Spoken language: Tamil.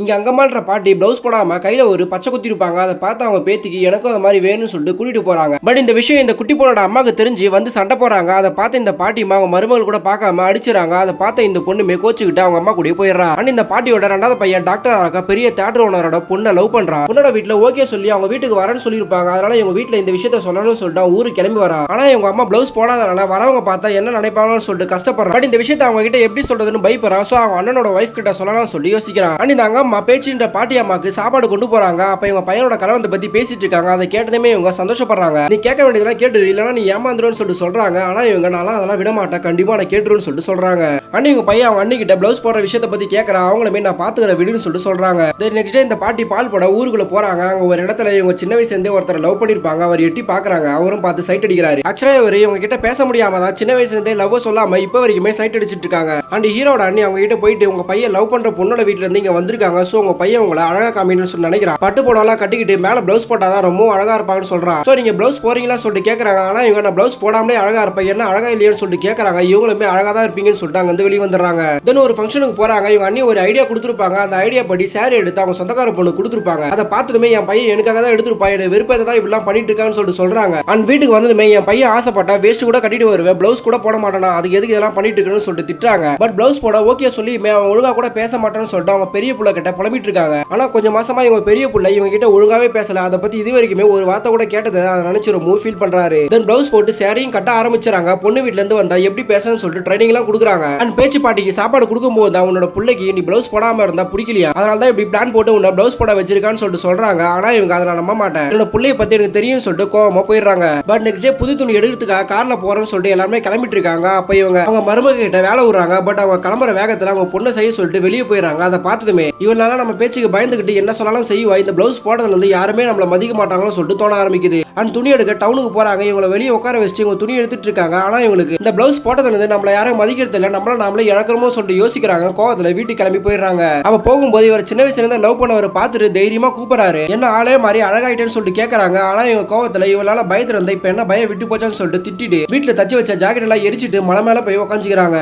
இங்க அங்கம்மாள்ன்ற பாட்டி பிளவுஸ் போடாம கையில ஒரு பச்சை குத்தி இருப்பாங்க. அதை பார்த்து அவங்க பேத்திக்கு எனக்கும் அந்த மாதிரி வேணும்னு சொல்லிட்டு கூட்டிட்டு போறாங்க. பட் இந்த விஷயம் இந்த குட்டி பொண்ணோட அம்மாக்கு தெரிஞ்சு வந்து சண்டை போறாங்க. அதை பார்த்து இந்த பாட்டிமா அவங்க மருமகள் கூட பார்க்காம அடிச்சுறாங்க. அதை பார்த்து இந்த பொண்ணு கோச்சுக்கிட்டு அவங்க அம்மா கூட போயிடுறா. அண்ட் இந்த பாட்டியோட ரெண்டாவது பையன் டாக்டர் ஆக பெரிய தியேட்டர் ஓனரோட பொண்ணை லவ் பண்றான். பொண்ணோட வீட்டுல ஓகே சொல்லி அவங்க வீட்டுக்கு வரேன்னு சொல்லியிருப்பாங்க. அதனால இவங்க வீட்டுல இந்த விஷயத்த சொல்லணும்னு சொல்லிட்டு ஊருக்கு கிளம்பி வரா. ஆனா இவங்க அம்மா பிளவுஸ் போடாதனால வரவங்க பார்த்தா என்ன நினைப்பாங்கன்னு சொல்லிட்டு கஷ்டப்படுறாங்க. பட் இந்த விஷயத்த அவங்க கிட்ட எப்படி சொல்றதுன்னு பயப்படுறான். சோ அவங்க அண்ணனோட வைஃப் கிட்ட சொல்லலாம்னு சொல்லி யோசிக்கிறான். அண்ட் இந்த அம்மா பேச்சுன்ற பாட்டி அம்மாக்கு சாப்பாடு கொண்டு போறாங்க. அப்ப இவங்க பையனோட கல்யாணத்தை பத்தி பேசிட்டு இருக்காங்க. அதை கேட்டதுமே இவங்க சந்தோஷப்படுறாங்க. நீ கேட்க வேண்டியதெல்லாம் கேட்டு இல்லைன்னா நீ ஏமாந்துருன்னு சொல்லிட்டு சொல்றாங்க. ஆனா இவங்க நான்லாம் அதெல்லாம் விட மாட்டேன், கண்டிப்பா நான் கேட்டுருன்னு சொல்லிட்டு சொல்றாங்க. அண்ணி இவங்க பையன் அவங்க அண்ணி கிட்ட பிளவுஸ் போடுற விஷயத்தை பத்தி கேட்கறான். அவங்களுமே நான் பாத்துக்கிற விடுன்னு சொல்லிட்டு சொல்றாங்க. நெக்ஸ்ட் டே இந்த பாட்டி பால் போட ஊருக்குள்ள போறாங்க. அங்க ஒரு இடத்துல இவங்க சின்ன வயசுல இருந்தே ஒருத்தர் லவ் பண்ணிருப்பாங்க. அவர் எட்டி பாக்குறாங்க. அவரும் பார்த்து சைட் அடிக்கிறாரு. ஆக்சுவலா இவர் இவங்க கிட்ட பேச முடியாம தான் சின்ன வயசுல இருந்தே லவ் சொல்லாம இப்ப வரைக்குமே சைட் அடிச்சிட்டு இருக்காங்க. அண்ட் ஹீரோட அண்ணி அவங்க கிட்ட போயிட்டு உங்க பையன் லவ் பண்ற பொண்ணோட வீட்டுல இருந்து இங்க வந்திருக்காங்க. சோ உங்க பையன் உங்களை அழகா காமின்னு சொல்லி நினைக்கிறான். பட்டு போடலாம் கட்டிக்கிட்டு மேல பிளவுஸ் போட்டாதான் ரொம்ப அழகா இருப்பாங்கன்னு சொல்றான். சோ நீங்க பிளவுஸ் போறீங்களா சொல்லிட்டு கேக்குறாங்க. ஆனா இவங்க நான் பிளவுஸ் போடாமலே அழகா இருப்பேன், என்ன அழகா இல்லையான்னு சொல்லிட்டு கேக்குறாங்க. இவங்களுமே அழகா தான் இருப்பீங்கன்னு சொல்லிட்டு அங்க வந்து வெளியே வந்துடுறாங்க. தென் ஒரு ஃபங்க்ஷனுக்கு போறாங்க. இவங்க அண்ணி ஒரு ஐடியா கொடுத்துருப்பாங்க. அந்த ஐடியா படி சாரி எடுத்து அவங்க சொந்தக்கார பொண்ணு கொடுத்துருப்பாங்க. அதை பார்த்ததுமே என் பையன் எனக்காக தான் எடுத்துருப்பா, என்னோட விருப்பத்தை தான் இப்படிலாம் பண்ணிட்டு இருக்கான்னு சொல்லிட்டு சொல்றாங்க. அண்ட் வீட்டுக்கு வந்ததுமே என் பையன் ஆசைப்பட்டா வேஸ்ட் கூட கட்டிட்டு வருவேன், பிளவுஸ் கூட போட மாட்டானா, அதுக்கு எதுக்கு இதெல்லாம் பண்ணிட்டு இருக்குன்னு சொல்லிட்டு திட்டுறாங்க. பட் பிளவுஸ் போட ஓகே சொல்லி அவன் ஒழுங்கா கூட பேச மாட்டான்னு சொல்லிட்டு அவங்க பெரிய புள்ள கிட்ட புலம்பிட்டு இருக்காங்க. ஆனா கொஞ்சம் மாசமா இவங்க பெரிய புள்ள இவங்க கிட்ட ஒழுங்காவே பேசல. அதை பத்தி இது வரைக்குமே ஒரு வார்த்தை கூட கேட்டது அதை நினைச்சு ரொம்ப ஃபீல் பண்றாரு. தென் பிளவுஸ் போட்டு சாரியும் கட்ட ஆரம்பிச்சாங்க. பொண்ணு வீட்ல இருந்து வந்தா எப்படி பேசணும்னு சொல்லிட்டு ட்ரைனிங் எல்லாம் கொடுக்குறாங்க. அண்ட் பேச்சு பாட்டிக்கு சாப்பாடு கொடுக்கும்போது அவனோட பிள்ளைக்கு நீ பிளவுஸ் போடாம இருந்தா பிடிக்கலையா, அதனால தான் இப்படி பிளான் போட்டு உன்னை பிளவுஸ் போட வச்சிருக்கான்னு சொல்லிட்டு சொல்றாங்க. ஆனா இவங்க அதை நான் நம்ப மாட்டேன், என்னோட பிள்ளைய பத்தி எனக்கு தெரியும் சொல்லிட்டு கோவமா போயிடுறாங்க. பட் நெக்ஸ்ட் டே புது துணி எடுக்கிறதுக்காக கார்ல போறேன்னு சொல்லிட்டு எல்லாருமே கிளம்பிட்டு இருக்காங்க. அப்ப இவங்க அவங்க மருமக கிட்ட வேலை விடுறாங்க. பட் அவங்க கிளம்புற வேகத்துல அவங்க பொண்ணை செய்ய சொல்லிட்டு வெளியே போயிடறாங்க. அதை பார்த்ததுமே இவனால நம்ம பேச்சுக்கு பயந்துகிட்டு என்ன சொன்னாலும் செய்வா, இந்த பிளவுஸ் போடுறதுல இருந்து யாருமே நம்மள மதிக்க மாட்டாங்கன்னு சொல்லிட்டு தோண ஆரம்பிக்குது. அண்ட் துணி எடுக்க டவுனுக்கு போறாங்க. இவங்களை வெளியே உட்கார வச்சு இவங்க துணி எடுத்துட்டு இருக்காங்க. ஆனா இவங்களுக்கு இந்த பிளவுஸ் போட்டதுல இருந்து நம்மள யாரும் மதிக்கிறது இல்ல, நம்மள நாமளே இழக்கிறோமோ சொல்லிட்டு யோசிக்கிறாங்க. கோவத்துல வீட்டுக்கு கிளம்பி போயிடுறாங்க. அவ போகும்போது இவர் சின்ன வயசுல இருந்து லவ் பண்ணவரை பார்த்துட்டு தைரியமா கூப்பிடுறாரு. என்ன ஆளே மாதிரி அழகாயிட்டேன்னு சொல்லிட்டு கேட்கறாங்க. ஆனா இவங்க கோவத்துல இவளால பயத்துல இருந்தா இப்ப என்ன பயம் விட்டு போச்சான்னு சொல்லிட்டு திட்டிட்டு வீட்டுல தச்சு வச்ச ஜாக்கெட் எல்லாம் எரிச்சிட்டு மலை மேல போய் உட்காந்துக்கிறாங்க.